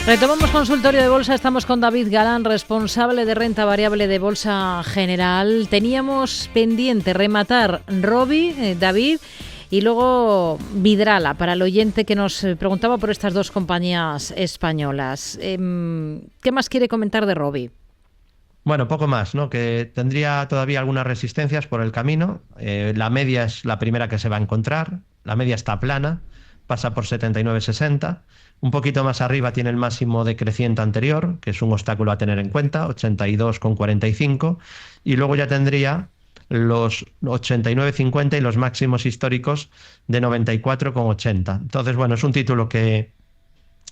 Retomamos consultorio de bolsa. Estamos con David Galán, responsable de renta variable de Bolsa General. Teníamos pendiente rematar Robi, David, y luego Vidrala, para el oyente que nos preguntaba por estas dos compañías españolas. ¿Qué más quiere comentar de Robi? Bueno, poco más, ¿no? Que tendría todavía algunas resistencias por el camino. La media es la primera que se va a encontrar. La media está plana, pasa por 79,60. Un poquito más arriba tiene el máximo decreciente anterior, que es un obstáculo a tener en cuenta, 82,45. Y luego ya tendría los 89,50 y los máximos históricos de 94,80. Entonces, bueno, es un título que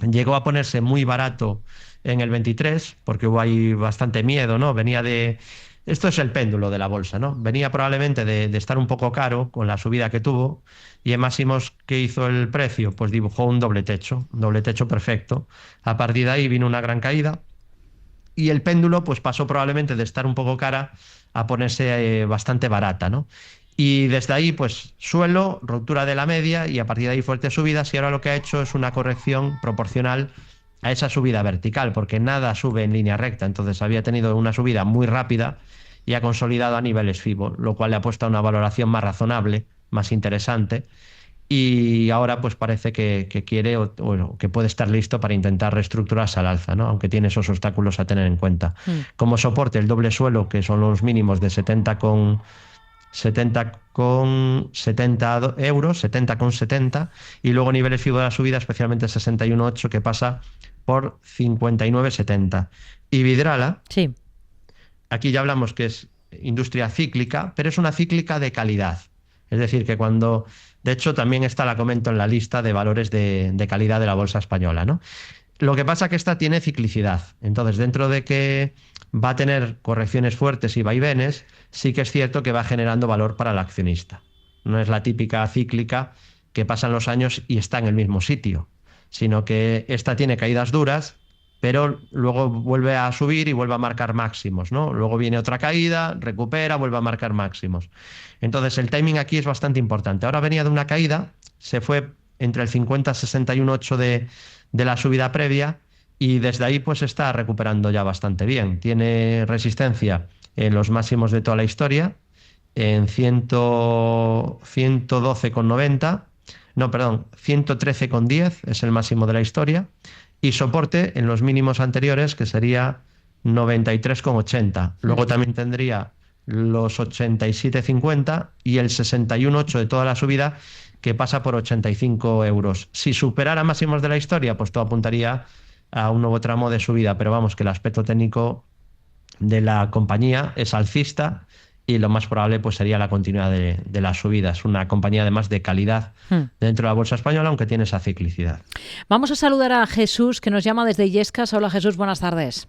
llegó a ponerse muy barato en el 23, porque hubo ahí bastante miedo, ¿no? Venía de... Esto es el péndulo de la bolsa, ¿no? Venía probablemente de estar un poco caro con la subida que tuvo, y en máximos que hizo el precio, pues dibujó un doble techo perfecto. A partir de ahí vino una gran caída, y el péndulo pues pasó probablemente de estar un poco cara a ponerse bastante barata, ¿no? Y desde ahí, pues suelo, ruptura de la media y a partir de ahí fuertes subidas, y ahora lo que ha hecho es una corrección proporcional a esa subida vertical, porque nada sube en línea recta. Entonces había tenido una subida muy rápida y ha consolidado a niveles FIBO, lo cual le ha puesto a una valoración más razonable, más interesante, y ahora pues parece que quiere o que puede estar listo para intentar reestructurarse al alza, ¿no? Aunque tiene esos obstáculos a tener en cuenta. Como soporte el doble suelo, que son los mínimos de 70,70 euros, 70,70, y luego niveles FIBO de la subida, especialmente 61,8, que pasa por 59,70. Y Vidrala, Sí. aquí ya hablamos que es industria cíclica, pero es una cíclica de calidad. Es decir, que cuando... De hecho, también la comento en la lista de valores de calidad de la bolsa española, ¿no? Lo que pasa es que esta tiene ciclicidad. Entonces, dentro de que va a tener correcciones fuertes y vaivenes, sí que es cierto que va generando valor para el accionista. No es la típica cíclica que pasan los años y está en el mismo sitio, sino que esta tiene caídas duras, pero luego vuelve a subir y vuelve a marcar máximos, ¿no? Luego viene otra caída, recupera, vuelve a marcar máximos. Entonces, el timing aquí es bastante importante. Ahora venía de una caída, se fue entre el 50 y 61,8 de la subida previa, y desde ahí pues está recuperando ya bastante bien. Tiene resistencia en los máximos de toda la historia, en 112,90, no, perdón, 113,10 es el máximo de la historia, y soporte en los mínimos anteriores, que sería 93,80. Luego también tendría los 87,50 y el 61,8 de toda la subida, que pasa por 85 euros. Si superara máximos de la historia, pues todo apuntaría a un nuevo tramo de subida, pero vamos, que el aspecto técnico de la compañía es alcista y lo más probable pues sería la continuidad de las subidas. Una compañía además de calidad dentro de la bolsa española, aunque tiene esa ciclicidad. Vamos a saludar a Jesús, que nos llama desde Illescas. Hola Jesús, buenas tardes.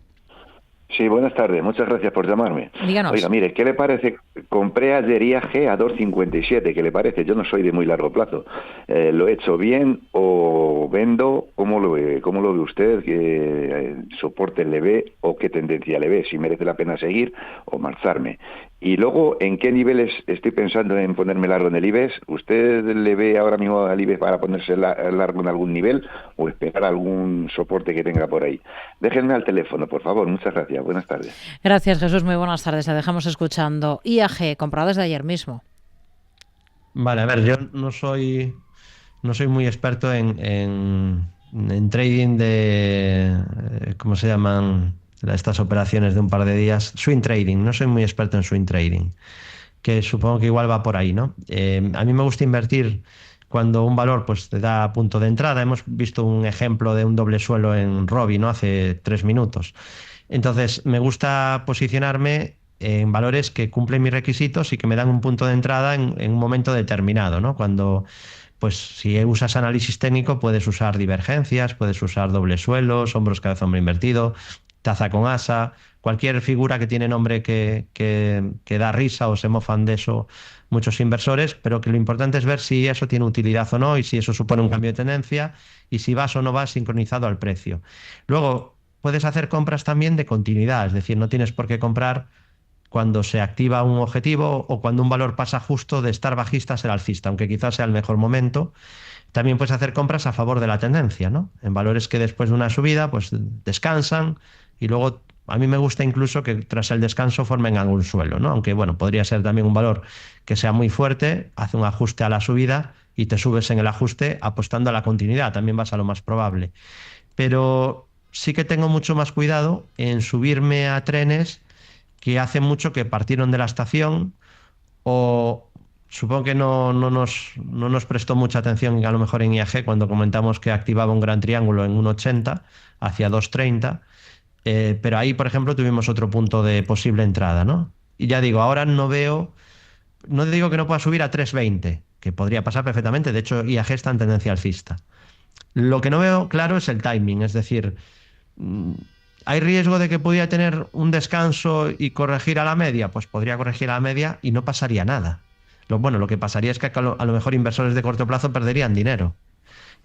Sí, buenas tardes, muchas gracias por llamarme. Díganos. Oiga, mire, ¿qué le parece? Compré ayer IAG a 2,57, ¿qué le parece? Yo no soy de muy largo plazo. ¿Lo he hecho bien o vendo? ¿Cómo lo ve usted? ¿Qué soporte le ve o qué tendencia le ve? ¿Si merece la pena seguir o marcharme? Y luego, ¿en qué niveles estoy pensando en ponerme largo en el IBEX? ¿Usted le ve ahora mismo al IBEX para ponerse largo en algún nivel o esperar algún soporte que tenga por ahí? Déjenme al teléfono, por favor. Muchas gracias. Buenas tardes. Gracias, Jesús. Muy buenas tardes. La dejamos escuchando. IAG, comprado desde ayer mismo. Vale, a ver, yo no soy muy experto en trading de... ¿cómo se llaman estas operaciones de un par de días? Swing trading. No soy muy experto en swing trading, que supongo que igual va por ahí, ¿no? A mí me gusta invertir cuando un valor pues te da punto de entrada. Hemos visto un ejemplo de un doble suelo en Robi, ¿no? Hace 3 minutos. Entonces, me gusta posicionarme en valores que cumplen mis requisitos y que me dan un punto de entrada en un momento determinado, ¿no? Cuando, pues, si usas análisis técnico, puedes usar divergencias, puedes usar doble suelos, hombros, cabeza, hombro invertido, taza con asa, cualquier figura que tiene nombre que da risa o se mofan de eso muchos inversores, pero que lo importante es ver si eso tiene utilidad o no y si eso supone un cambio de tendencia y si vas o no vas sincronizado al precio. Luego, puedes hacer compras también de continuidad, es decir, no tienes por qué comprar cuando se activa un objetivo o cuando un valor pasa justo de estar bajista a ser alcista, aunque quizás sea el mejor momento. También puedes hacer compras a favor de la tendencia, ¿no? En valores que después de una subida pues descansan y luego a mí me gusta incluso que tras el descanso formen algún suelo, ¿no? Aunque bueno, podría ser también un valor que sea muy fuerte, hace un ajuste a la subida y te subes en el ajuste apostando a la continuidad, también vas a lo más probable. Pero sí que tengo mucho más cuidado en subirme a trenes que hace mucho que partieron de la estación o supongo que no nos prestó mucha atención a lo mejor en IAG cuando comentamos que activaba un gran triángulo en 1,80 hacia 2,30, pero ahí, por ejemplo, tuvimos otro punto de posible entrada, ¿no? Y ya digo, ahora no digo que no pueda subir a 3,20, que podría pasar perfectamente, de hecho IAG está en tendencia alcista. Lo que no veo claro es el timing, es decir, ¿hay riesgo de que pudiera tener un descanso y corregir a la media? Pues podría corregir a la media y no pasaría nada. Lo que pasaría es que a lo mejor inversores de corto plazo perderían dinero.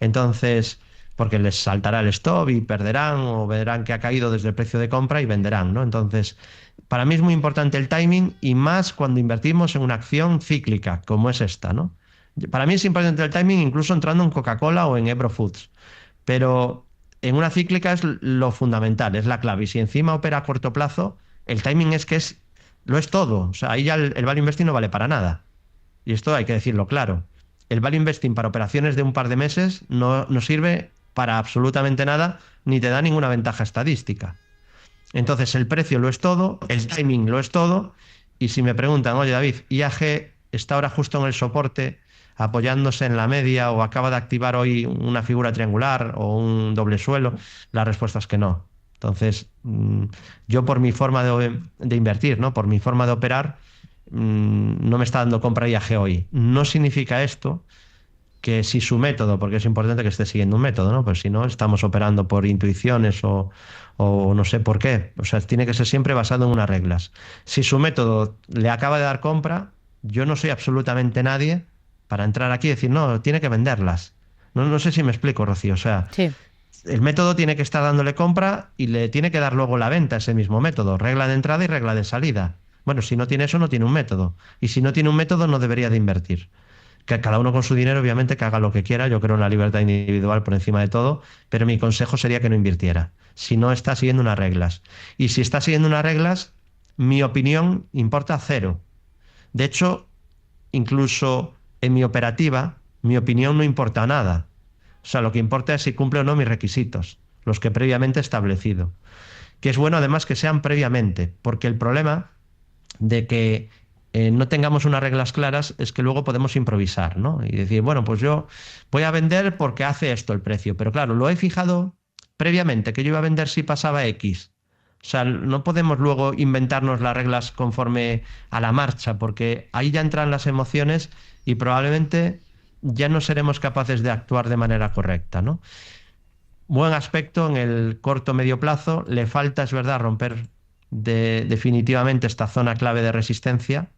Entonces, porque les saltará el stop y perderán o verán que ha caído desde el precio de compra y venderán, ¿no? Entonces, para mí es muy importante el timing y más cuando invertimos en una acción cíclica como es esta, ¿no? Para mí es importante el timing incluso entrando en Coca-Cola o en Ebro Foods, pero en una cíclica es lo fundamental, es la clave. Y si encima opera a corto plazo, el timing lo es todo. O sea, ahí ya el value investing no vale para nada. Y esto hay que decirlo claro. El value investing para operaciones de un par de meses no sirve para absolutamente nada, ni te da ninguna ventaja estadística. Entonces el precio lo es todo, el timing lo es todo, y si me preguntan, oye David, IAG está ahora justo en el soporte, apoyándose en la media o acaba de activar hoy una figura triangular o un doble suelo, la respuesta es que no. Entonces, yo por mi forma de invertir, ¿no? Por mi forma de operar, no me está dando compra IAG hoy. No significa esto que si su método, porque es importante que esté siguiendo un método, ¿no? Pues si no, estamos operando por intuiciones o no sé por qué. O sea, tiene que ser siempre basado en unas reglas. Si su método le acaba de dar compra, yo no soy absolutamente nadie para entrar aquí y decir, no, tiene que venderlas. No sé si me explico, Rocío. O sea, Sí. el método tiene que estar dándole compra y le tiene que dar luego la venta a ese mismo método. Regla de entrada y regla de salida. Bueno, si no tiene eso, no tiene un método. Y si no tiene un método, no debería de invertir. Que cada uno con su dinero, obviamente, que haga lo que quiera. Yo creo en la libertad individual por encima de todo, pero mi consejo sería que no invirtiera, si no está siguiendo unas reglas. Y si está siguiendo unas reglas, mi opinión importa cero. De hecho, incluso en mi operativa, mi opinión no importa nada. O sea, lo que importa es si cumple o no mis requisitos, los que previamente he establecido. Que es bueno, además, que sean previamente, porque el problema de que no tengamos unas reglas claras es que luego podemos improvisar, ¿no? Y decir, bueno, pues yo voy a vender porque hace esto el precio. Pero claro, lo he fijado previamente, que yo iba a vender si pasaba X. O sea, no podemos luego inventarnos las reglas conforme a la marcha, porque ahí ya entran las emociones y probablemente ya no seremos capaces de actuar de manera correcta, ¿no? Buen aspecto en el corto medio plazo. Le falta, es verdad, romper definitivamente esta zona clave de resistencia,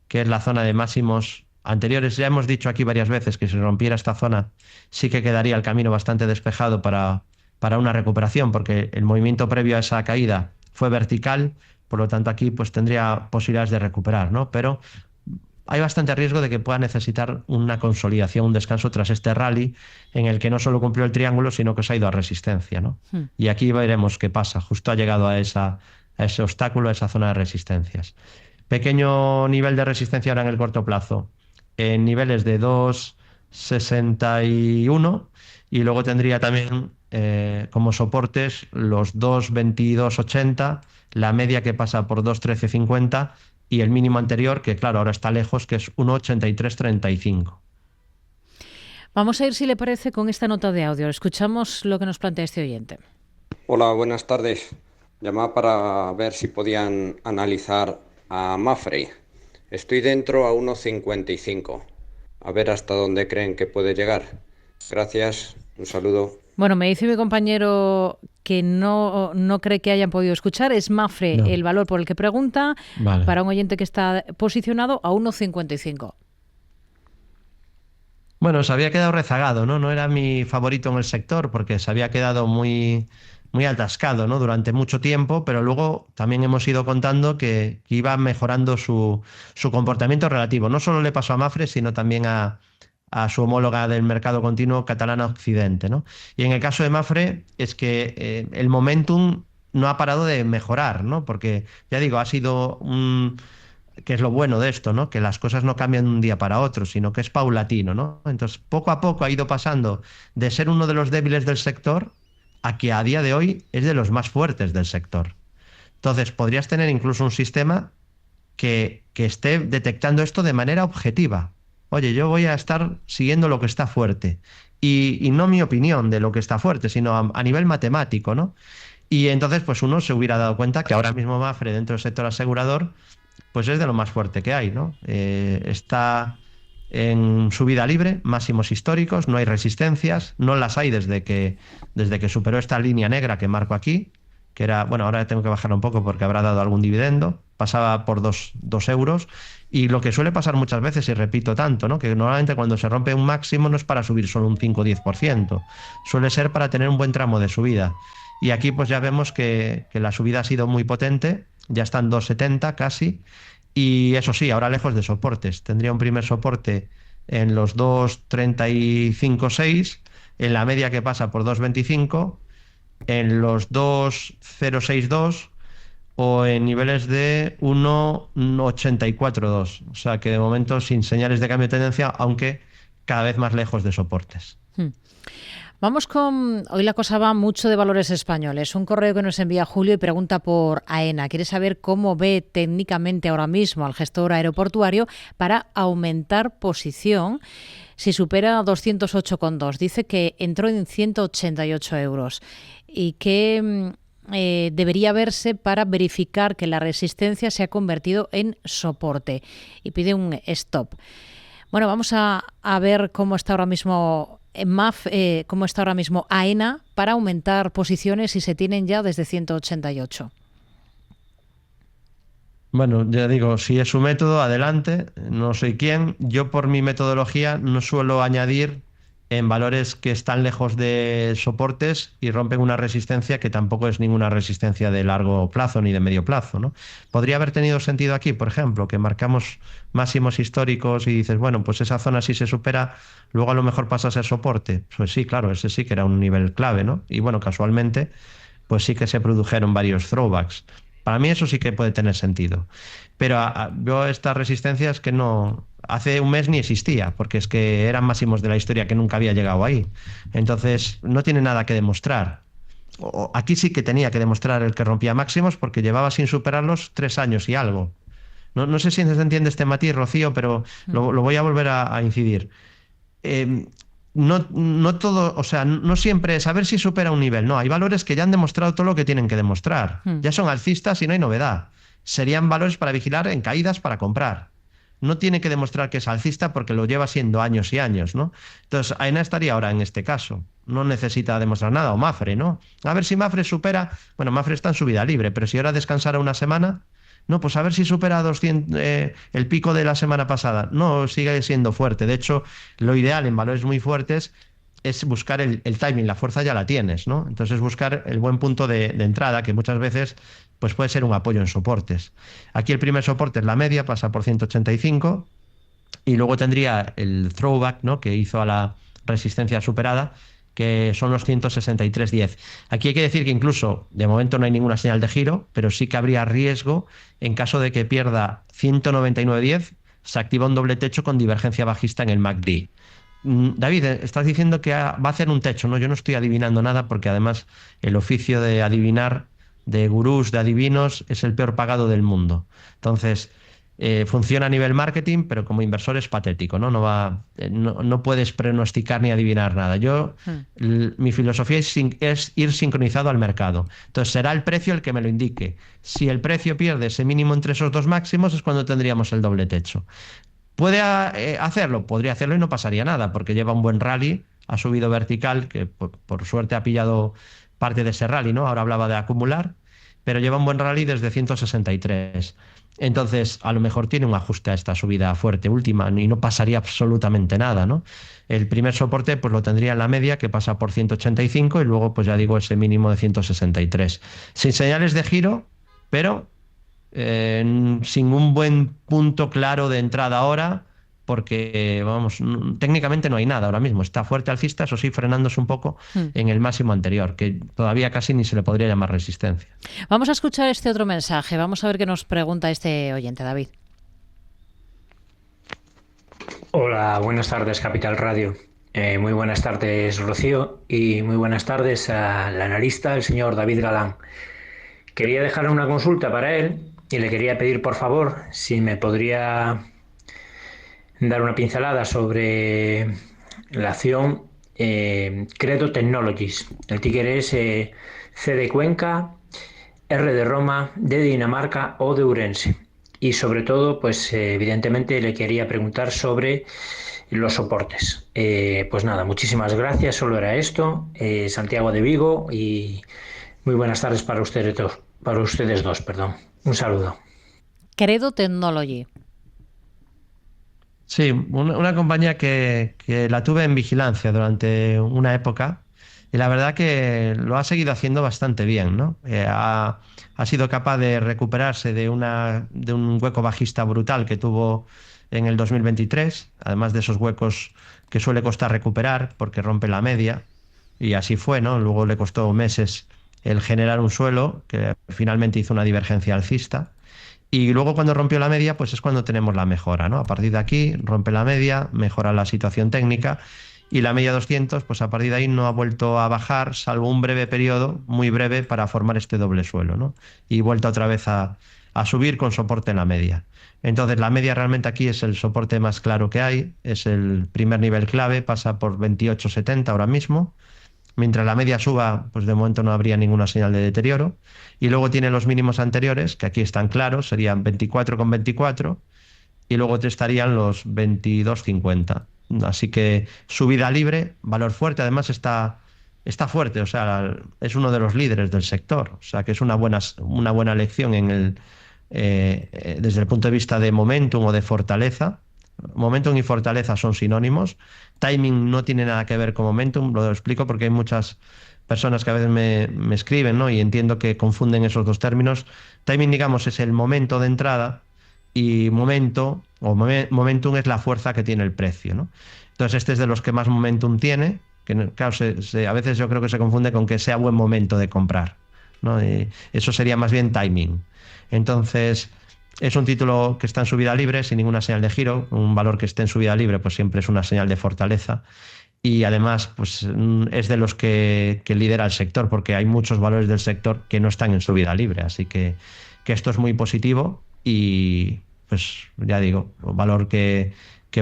que es la zona de máximos anteriores. Ya hemos dicho aquí varias veces que si rompiera esta zona sí que quedaría el camino bastante despejado para una recuperación, porque el movimiento previo a esa caída fue vertical, por lo tanto aquí pues tendría posibilidades de recuperar, ¿no? Pero hay bastante riesgo de que pueda necesitar una consolidación, un descanso tras este rally en el que no solo cumplió el triángulo, sino que se ha ido a resistencia, ¿no? Y aquí veremos qué pasa. Justo ha llegado a ese obstáculo, a esa zona de resistencias. Pequeño nivel de resistencia ahora en el corto plazo, en niveles de 2,61, y luego tendría también como soportes los 2,22,80, la media que pasa por 2,13,50 y el mínimo anterior, que claro, ahora está lejos, que es 1,83,35. Vamos a ir, si le parece, con esta nota de audio. Escuchamos lo que nos plantea este oyente. Hola, buenas tardes. Llamaba para ver si podían analizar a Mapfre. Estoy dentro a 1,55. A ver hasta dónde creen que puede llegar. Gracias, un saludo. Bueno, me dice mi compañero que no cree que hayan podido escuchar. Es Mapfre no. El valor por el que pregunta, vale, para un oyente que está posicionado a 1,55. Bueno, se había quedado rezagado, ¿no? No era mi favorito en el sector porque se había quedado muy muy atascado, ¿no? Durante mucho tiempo, pero luego también hemos ido contando que iba mejorando su comportamiento relativo. No solo le pasó a Mapfre, sino también a su homóloga del mercado continuo Catalana Occidente, ¿no? Y en el caso de Mapfre es que el momentum no ha parado de mejorar, ¿no? Porque, ya digo, ha sido que es lo bueno de esto, ¿no? Que las cosas no cambian de un día para otro, sino que es paulatino, ¿no? Entonces, poco a poco ha ido pasando de ser uno de los débiles del sector a que a día de hoy es de los más fuertes del sector. Entonces, podrías tener incluso un sistema que esté detectando esto de manera objetiva. Oye, yo voy a estar siguiendo lo que está fuerte. Y no mi opinión de lo que está fuerte, sino a nivel matemático, ¿no? Y entonces, pues uno se hubiera dado cuenta que ahora mismo Mapfre, dentro del sector asegurador, pues es de lo más fuerte que hay, ¿no? Está en subida libre, máximos históricos, no hay resistencias, no las hay desde que superó esta línea negra que marco aquí, que era, bueno, ahora tengo que bajarla un poco porque habrá dado algún dividendo, pasaba por 2 euros, y lo que suele pasar muchas veces, y repito tanto, ¿no? Que normalmente cuando se rompe un máximo no es para subir solo un 5 o 10%, suele ser para tener un buen tramo de subida. Y aquí pues ya vemos que la subida ha sido muy potente, ya están 2,70 casi, y eso sí, ahora lejos de soportes. Tendría un primer soporte en los 2,35,6, en la media que pasa por 2,25, en los 2,062 o en niveles de 1,84,2. O sea que de momento sin señales de cambio de tendencia, aunque cada vez más lejos de soportes. Vamos con... Hoy la cosa va mucho de valores españoles. Un correo que nos envía Julio y pregunta por AENA. Quiere saber cómo ve técnicamente ahora mismo al gestor aeroportuario para aumentar posición si supera 208,2. Dice que entró en 188 euros y que debería verse para verificar que la resistencia se ha convertido en soporte y pide un stop. Bueno, vamos a ver cómo está ahora mismo cómo está ahora mismo AENA para aumentar posiciones si se tienen ya desde 188. Bueno, ya digo, si es su método, adelante, no soy quién. Yo por mi metodología no suelo añadir en valores que están lejos de soportes y rompen una resistencia que tampoco es ninguna resistencia de largo plazo ni de medio plazo, ¿no? Podría haber tenido sentido aquí, por ejemplo, que marcamos máximos históricos y dices, bueno, pues esa zona sí se supera, luego a lo mejor pasa a ser soporte. Pues sí, claro, ese sí que era un nivel clave, ¿no? Y bueno, casualmente, pues sí que se produjeron varios throwbacks. Para mí eso sí que puede tener sentido. Pero yo estas resistencias que no... Hace un mes ni existía, porque es que eran máximos de la historia que nunca había llegado ahí. Entonces, no tiene nada que demostrar. Aquí sí que tenía que demostrar el que rompía máximos, porque llevaba sin superarlos 3 años y algo. No sé si se entiende este matiz, Rocío, pero lo voy a volver a incidir. No todo, o sea, no siempre es saber si supera un nivel. No, hay valores que ya han demostrado todo lo que tienen que demostrar. Ya son alcistas y no hay novedad. Serían valores para vigilar en caídas para comprar. No tiene que demostrar que es alcista porque lo lleva siendo años y años, ¿no? Entonces, AENA estaría ahora en este caso. No necesita demostrar nada, o Mapfre, ¿no? A ver si Mapfre supera... Bueno, Mapfre está en subida libre, pero si ahora descansara una semana... No, pues a ver si supera 200, el pico de la semana pasada. No, sigue siendo fuerte. De hecho, lo ideal en valores muy fuertes es buscar el timing. La fuerza ya la tienes, ¿no? Entonces, buscar el buen punto de entrada, que muchas veces pues puede ser un apoyo en soportes. Aquí el primer soporte es la media, pasa por 185, y luego tendría el throwback, ¿no? Que hizo a la resistencia superada, que son los 163,10. Aquí hay que decir que incluso de momento no hay ninguna señal de giro, pero sí que habría riesgo en caso de que pierda 199,10, se activa un doble techo con divergencia bajista en el MACD. David, estás diciendo que va a hacer un techo, ¿no? Yo no estoy adivinando nada porque además el oficio de adivinar, de gurús, de adivinos, es el peor pagado del mundo. Entonces, funciona a nivel marketing, pero como inversor es patético, ¿no? No puedes pronosticar ni adivinar nada. Mi filosofía es ir sincronizado al mercado. Entonces, será el precio el que me lo indique. Si el precio pierde ese mínimo entre esos dos máximos, es cuando tendríamos el doble techo. ¿Puede hacerlo? Podría hacerlo y no pasaría nada, porque lleva un buen rally, ha subido vertical, que por suerte ha pillado parte de ese rally, ¿no? Ahora hablaba de acumular, pero lleva un buen rally desde 163. Entonces, a lo mejor tiene un ajuste a esta subida fuerte última y no pasaría absolutamente nada, ¿no? El primer soporte pues lo tendría en la media, que pasa por 185, y luego, pues ya digo, ese mínimo de 163. Sin señales de giro, pero sin un buen punto claro de entrada ahora, porque, vamos, técnicamente no hay nada ahora mismo. Está fuerte alcista, eso sí, frenándose un poco en el máximo anterior, que todavía casi ni se le podría llamar resistencia. Vamos a escuchar este otro mensaje. Vamos a ver qué nos pregunta este oyente, David. Hola, buenas tardes, Capital Radio. Muy buenas tardes, Rocío, y muy buenas tardes al analista, el señor David Galán. Quería dejarle una consulta para él y le quería pedir, por favor, si me podría dar una pincelada sobre la acción Credo Technologies. El ticker es C de Cuenca, R de Roma, D de Dinamarca, O de Ourense. Y sobre todo, pues evidentemente le quería preguntar sobre los soportes. Pues nada, muchísimas gracias, solo era esto. Santiago de Vigo, y muy buenas tardes para ustedes dos. Un saludo. Credo Technology. Sí, una compañía que la tuve en vigilancia durante una época, y la verdad que lo ha seguido haciendo bastante bien, ¿no? Ha sido capaz de recuperarse de un hueco bajista brutal que tuvo en el 2023, además de esos huecos que suele costar recuperar porque rompe la media, y así fue, ¿no? Luego le costó meses el generar un suelo que finalmente hizo una divergencia alcista. Y luego, cuando rompió la media, pues es cuando tenemos la mejora, ¿no? A partir de aquí rompe la media, mejora la situación técnica, y la media 200, pues a partir de ahí no ha vuelto a bajar, salvo un breve periodo, muy breve, para formar este doble suelo, ¿no? Y vuelta otra vez a subir con soporte en la media. Entonces, la media realmente aquí es el soporte más claro que hay, es el primer nivel clave, pasa por 28,70 ahora mismo. Mientras la media suba, pues de momento no habría ninguna señal de deterioro. Y luego tiene los mínimos anteriores, que aquí están claros, serían 24,24, y luego estarían los 22,50. Así que subida libre, valor fuerte, además está fuerte, o sea, es uno de los líderes del sector, o sea que es una buena elección desde el punto de vista de momentum o de fortaleza. Momentum y fortaleza son sinónimos. Timing no tiene nada que ver con momentum, lo explico porque hay muchas personas que a veces me escriben, ¿no? Y entiendo que confunden esos dos términos. Timing, digamos, es el momento de entrada, y momentum es la fuerza que tiene el precio, ¿no? Entonces, este es de los que más momentum tiene, que claro, a veces yo creo que se confunde con que sea buen momento de comprar, ¿no? Y eso sería más bien timing. Entonces, es un título que está en subida libre, sin ninguna señal de giro. Un valor que esté en subida libre, pues siempre es una señal de fortaleza. Y además, pues es de los que lidera el sector, porque hay muchos valores del sector que no están en subida libre. Así que esto es muy positivo, y pues ya digo, un valor que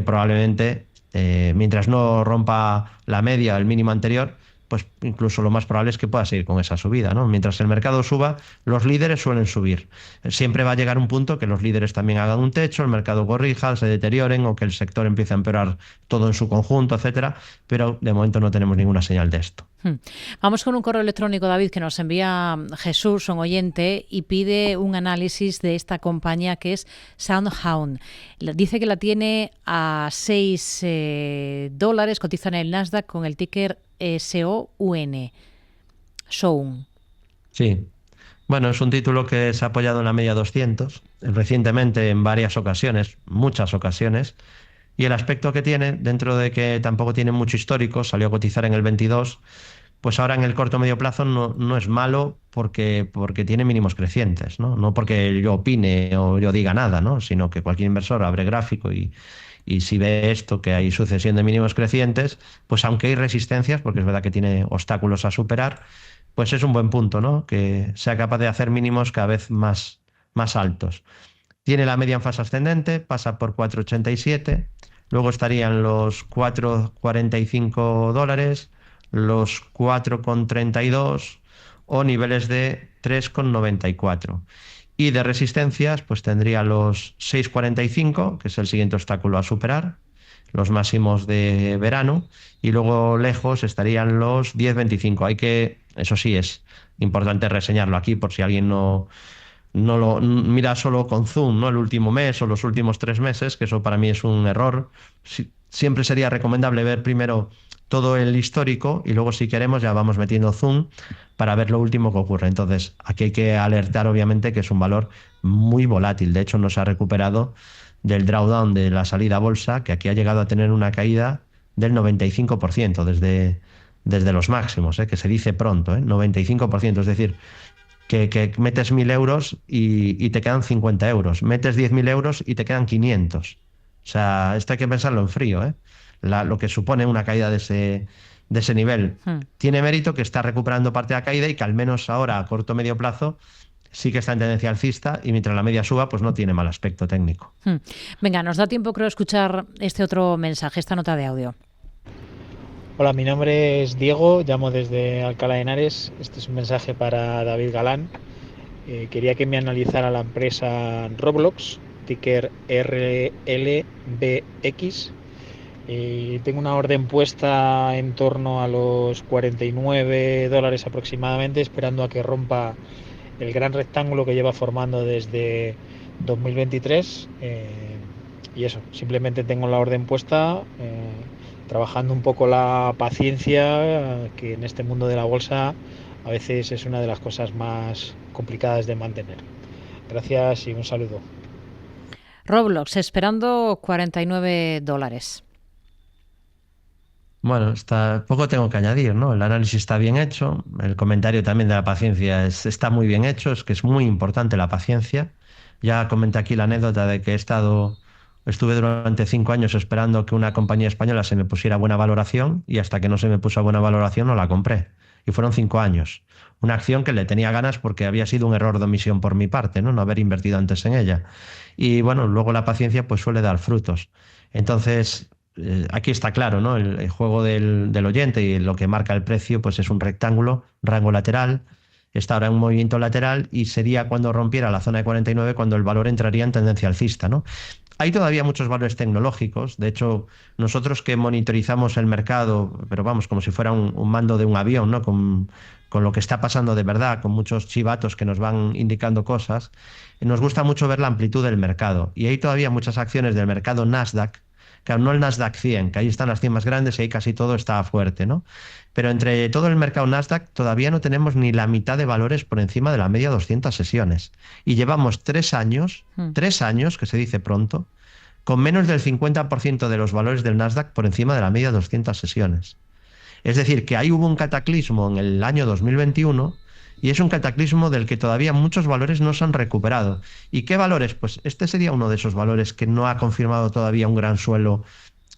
probablemente, mientras no rompa la media, el mínimo anterior, pues incluso lo más probable es que pueda seguir con esa subida, ¿no? Mientras el mercado suba, los líderes suelen subir. Siempre va a llegar un punto que los líderes también hagan un techo, el mercado corrija, se deterioren, o que el sector empiece a empeorar todo en su conjunto, etcétera, pero de momento no tenemos ninguna señal de esto. Vamos con un correo electrónico, David, que nos envía Jesús, un oyente, y pide un análisis de esta compañía que es SoundHound. Dice que la tiene a $6, cotiza en el Nasdaq con el ticker SOUN. Sound. Sí. Bueno, es un título que se ha apoyado en la media 200 recientemente en varias ocasiones, muchas ocasiones, y el aspecto que tiene, dentro de que tampoco tiene mucho histórico, salió a cotizar en el 22, pues ahora en el corto medio plazo no es malo porque tiene mínimos crecientes, ¿no? No porque yo opine o yo diga nada, ¿no? Sino que cualquier inversor abre gráfico y si ve esto, que hay sucesión de mínimos crecientes, pues aunque hay resistencias, porque es verdad que tiene obstáculos a superar, pues es un buen punto, ¿no? Que sea capaz de hacer mínimos cada vez más altos. Tiene la media en fase ascendente, pasa por 4,87, luego estarían los $4,45, los 4,32 o niveles de 3,94. Y de resistencias, pues tendría los 6,45, que es el siguiente obstáculo a superar, los máximos de verano, y luego lejos estarían los 10,25. Eso sí, es importante reseñarlo aquí por si alguien no lo mira solo con zoom, ¿no? El último mes o los últimos 3 meses, que eso para mí es un error. Siempre sería recomendable ver primero todo el histórico y luego, si queremos, ya vamos metiendo zoom para ver lo último que ocurre. Entonces, aquí hay que alertar obviamente que es un valor muy volátil. De hecho, no se ha recuperado del drawdown de la salida a bolsa, que aquí ha llegado a tener una caída del 95% desde los máximos, que se dice pronto, 95%. Es decir, que metes 1.000 euros y te quedan 50 euros. Metes 10.000 euros y te quedan 500. O sea, esto hay que pensarlo en frío, lo que supone una caída de ese nivel. Tiene mérito que está recuperando parte de la caída y que al menos ahora, a corto o medio plazo, sí que está en tendencia alcista, y mientras la media suba, pues no tiene mal aspecto técnico. Venga, nos da tiempo, creo, escuchar este otro mensaje, esta nota de audio. Hola, mi nombre es Diego, llamo desde Alcalá de Henares. Este es un mensaje para David Galán. Quería que me analizara la empresa Roblox, ticker RLBX. Tengo una orden puesta en torno a los $49 aproximadamente, esperando a que rompa el gran rectángulo que lleva formando desde 2023. Y eso, simplemente tengo la orden puesta, trabajando un poco la paciencia, que en este mundo de la bolsa a veces es una de las cosas más complicadas de mantener. Gracias y un saludo. Roblox, esperando $49. Bueno, poco tengo que añadir, ¿no? El análisis está bien hecho, el comentario también de la paciencia está muy bien hecho, es que es muy importante la paciencia. Ya comenté aquí la anécdota de que estuve durante 5 años esperando que una compañía española se me pusiera buena valoración, y hasta que no se me puso buena valoración no la compré. Y fueron 5 años. Una acción que le tenía ganas porque había sido un error de omisión por mi parte, no haber invertido antes en ella. Y bueno, luego la paciencia pues suele dar frutos. Entonces, aquí está claro, ¿no? El juego del oyente, y lo que marca el precio pues es un rectángulo, rango lateral. Está ahora en un movimiento lateral y sería cuando rompiera la zona de 49 cuando el valor entraría en tendencia alcista, ¿no? Hay todavía muchos valores tecnológicos. De hecho, nosotros que monitorizamos el mercado, pero vamos, como si fuera un mando de un avión, ¿no? Con lo que está pasando de verdad, con muchos chivatos que nos van indicando cosas, nos gusta mucho ver la amplitud del mercado. Y hay todavía muchas acciones del mercado Nasdaq, claro, no el Nasdaq 100, que ahí están las 100 más grandes y ahí casi todo está fuerte, ¿no? Pero entre todo el mercado Nasdaq todavía no tenemos ni la mitad de valores por encima de la media 200 sesiones. Y llevamos 3 años, que se dice pronto, con menos del 50% de los valores del Nasdaq por encima de la media 200 sesiones. Es decir, que ahí hubo un cataclismo en el año 2021, y es un cataclismo del que todavía muchos valores no se han recuperado. ¿Y qué valores? Pues este sería uno de esos valores que no ha confirmado todavía un gran suelo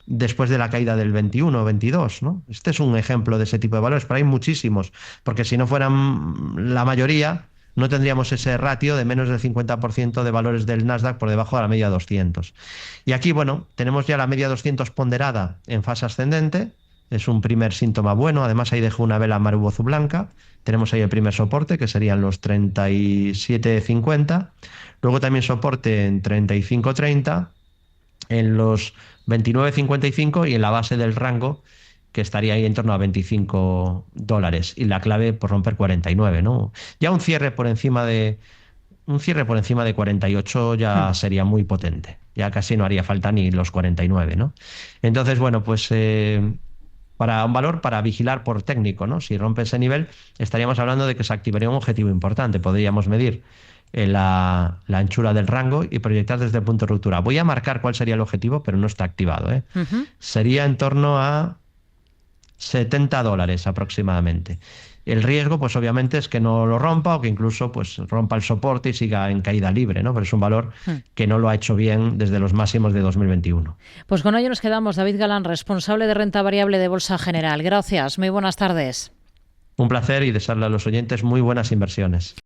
después de la caída del 21 o 22, ¿no? Este es un ejemplo de ese tipo de valores, pero hay muchísimos, porque si no fueran la mayoría, no tendríamos ese ratio de menos del 50% de valores del Nasdaq por debajo de la media 200. Y aquí, bueno, tenemos ya la media 200 ponderada en fase ascendente. Es un primer síntoma bueno. Además, ahí dejo una vela marubozu blanca. Tenemos ahí el primer soporte, que serían los 37,50. Luego también soporte en 35,30, en los 29,55 y en la base del rango, que estaría ahí en torno a $25. Y la clave por romper 49, ¿no? Ya un cierre por encima de 48 ya sería muy potente. Ya casi no haría falta ni los 49, ¿no? Entonces, bueno, pues para un valor para vigilar por técnico, ¿no? Si rompe ese nivel, estaríamos hablando de que se activaría un objetivo importante. Podríamos medir la anchura del rango y proyectar desde el punto de ruptura. Voy a marcar cuál sería el objetivo, pero no está activado, ¿eh? Sería en torno a $70 aproximadamente. El riesgo, pues obviamente, es que no lo rompa, o que incluso pues rompa el soporte y siga en caída libre, ¿no? Pero es un valor que no lo ha hecho bien desde los máximos de 2021. Pues con ello nos quedamos. David Galán, responsable de renta variable de Bolsa General. Gracias, muy buenas tardes. Un placer, y desearle a los oyentes muy buenas inversiones.